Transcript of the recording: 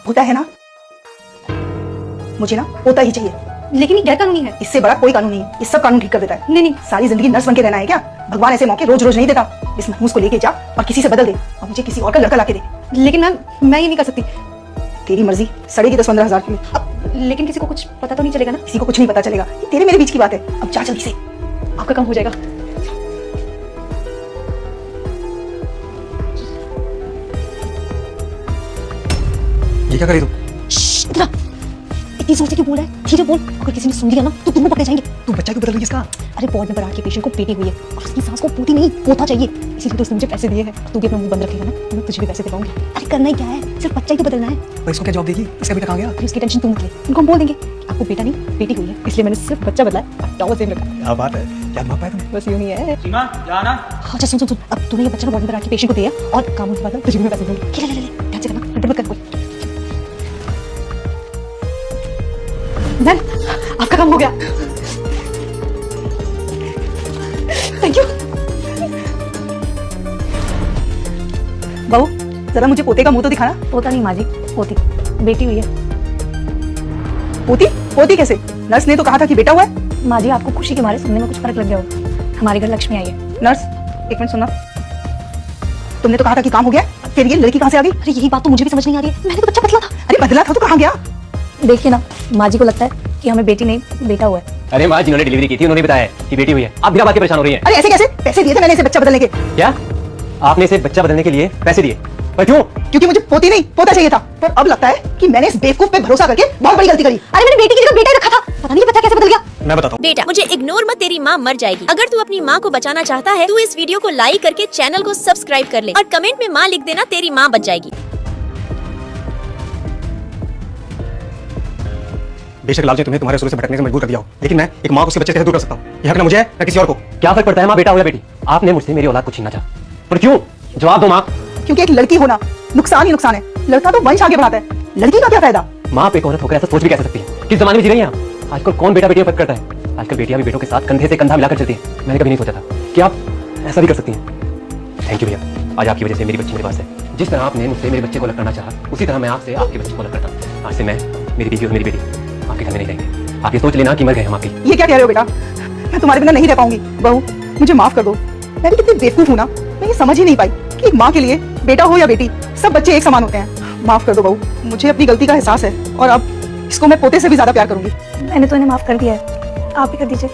होता है ना, मुझे ना होता ही चाहिए। लेकिन ये गैर कानूनी है। इससे बड़ा कोई कानून नहीं है, ये सब कानून ठीक कर देता है। नहीं, सारी जिंदगी नर्स बन के रहना है क्या? भगवान ऐसे मौके रोज रोज नहीं देता। इस महमूस को लेके जा और किसी से बदल दे और मुझे किसी और का लड़का लाके दे। लेकिन मैम मैं ये नहीं कर सकती। तेरी मर्जी, सड़ेगी 10-15 हजार की। अब लेकिन किसी को कुछ पता तो नहीं चलेगा ना? किसी को कुछ नहीं पता चलेगा, ये तेरे मेरे बीच की बात है। अब जा जल्दी से। आपका काम हो जाएगा। ये क्या करी तू? इतनी जोर से क्यों बोल रहा है? धीरे बोल, अगर किसी ने सुन लिया ना तो तुमको पकड़े जाएंगे। तू बच्चा क्यों बदल रही है इसका? अरे वार्ड नंबर 8 के पेशेंट को पेटी हुई है और उसकी सांस को पोती नहीं पोता चाहिए, इसीलिए तो उसने मुझे पैसे दिए हैं। तू भी अपना मुंह बंद रखेगा ना तो मैं तुझे भी पैसे दे पाऊंगी। अरे करना ही क्या है, सिर्फ बच्चा ही तो बदलना है। भाई इसको क्या जॉब देगी? इसका बेटा कहाँ गया? फिर उसकी टेंशन तुम मत ले, उनको हम बोल देंगे कि आपको बेटा नहीं बेटी हुई है, इसलिए मैंने सिर्फ बच्चा बदला है और टॉवल सेम रखा। क्या बात है, क्या दिमाग पाया तूने? बस यूं ही है। सीमा जाना। अच्छा सुन सुन सुन, अब तूने ये बच्चा वार्ड नंबर 8 के पेशेंट को दिया और काम होने के बाद तुझे भी मैं पैसे दूंगी। ले ले ले ध्यान से करना, गड़बड़ मत कर कोई। मैम आपका काम हो गया। Thank you. बहू जरा मुझे पोते का मुंह तो दिखाना। पोता नहीं माँ जी, पोती बेटी हुई है। पोती? पोती कैसे? नर्स ने तो कहा था कि बेटा हुआ है। माँ जी आपको खुशी के मारे सुनने में कुछ फर्क लग गया हो। हमारे घर लक्ष्मी आई है। नर्स एक मिनट सुनना, तुमने तो कहा था कि काम हो गया, फिर ये लड़की कहाँ से आ गई? अरे यही बात तो मुझे भी समझ नहीं आ रही है। मैंने तो बच्चा बदला था। अरे बदला था तो कहाँ गया? देखिए ना, माँ जी को लगता है कि हमें बेटी नहीं बेटा हुआ है। अरे माँ जिन्होंने डिलीवरी की थी उन्होंने बताया कि बेटी हुई है। आप बिना बात के परेशान हो रही हैं। अरे ऐसे कैसे? पैसे दिए थे मैंने इसे बच्चा बदलने के। क्या आपने इसे बच्चा बदलने के लिए पैसे दिए? पर क्यों? क्योंकि मुझे पोती नहीं पोता चाहिए था, पर अब लगता है कि मैंने इस बेवकूफ पे भरोसा करके बहुत बड़ी गलती करी। अरे मैंने बेटी की जगह बेटा ही रखा था, पता नहीं ये बच्चा कैसे बदल गया। मैं बताता हूँ। बेटा मुझे इग्नोर मत, तेरी माँ मर जाएगी। अगर तू अपनी माँ को बचाना चाहता है तू इस वीडियो को लाइक करके चैनल को सब्सक्राइब कर ले और कमेंट में माँ लिख देना, तेरी माँ बच जाएगी। बेशक लालच ने तुम्हें तुम्हारे रसूल से भटकने से मजबूर कर दिया हो, लेकिन मैं एक माँ को उसके बच्चे से दूर कर सकता हूँ। यह हक ना मुझे है ना किसी और को। क्या फर्क पड़ता है माँ बेटा हो या बेटी? आपने मुझसे मेरी औलाद को छीना चाहा, पर क्यों? जवाब दो माँ। क्योंकि एक लड़की होना नुकसान ही नुकसान है। लड़का तो वंश आगे बढ़ाता है, लड़की का क्या फायदा? माँ पे औरत होकर ऐसा सोच भी कैसे सकती है? किस जमाने में जी रही हैं आप? आजकल कौन बेटा बेटी में फर्क करता है? आजकल बेटियां भी बेटों के साथ कंधे से कंधा मिलाकर चलती हैं। मैंने कभी नहीं सोचा था कि आप ऐसा भी कर सकती हैं। थैंक यू भैया, आज आपकी वजह से मेरी बच्ची मेरे पास है। जिस तरह आपने मुझसे मेरे बच्चे को अलग करना चाहा, उसी तरह मैं आपसे आपके बच्चे को अलग करता हूँ। आज से मैं, मेरी बीवी और मेरी बेटी आपके घर में नहीं रहेंगे। आप ये सोच लेना कि मर गए हम आपके। ये क्या कह रहे हो बेटा? मैं तुम्हारे बिना नहीं रह पाऊंगी। बहू मुझे माफ कर दो, मैं भी कितनी बेवकूफ हूँ ना, मैं ये समझ ही नहीं पाई कि एक माँ के लिए बेटा हो या बेटी सब बच्चे एक समान होते हैं। माफ कर दो बहू, मुझे अपनी गलती का एहसास है और अब इसको मैं पोते से भी ज्यादा प्यार करूंगी। मैंने तो इन्हें माफ कर दिया है, आप भी कर दीजिए।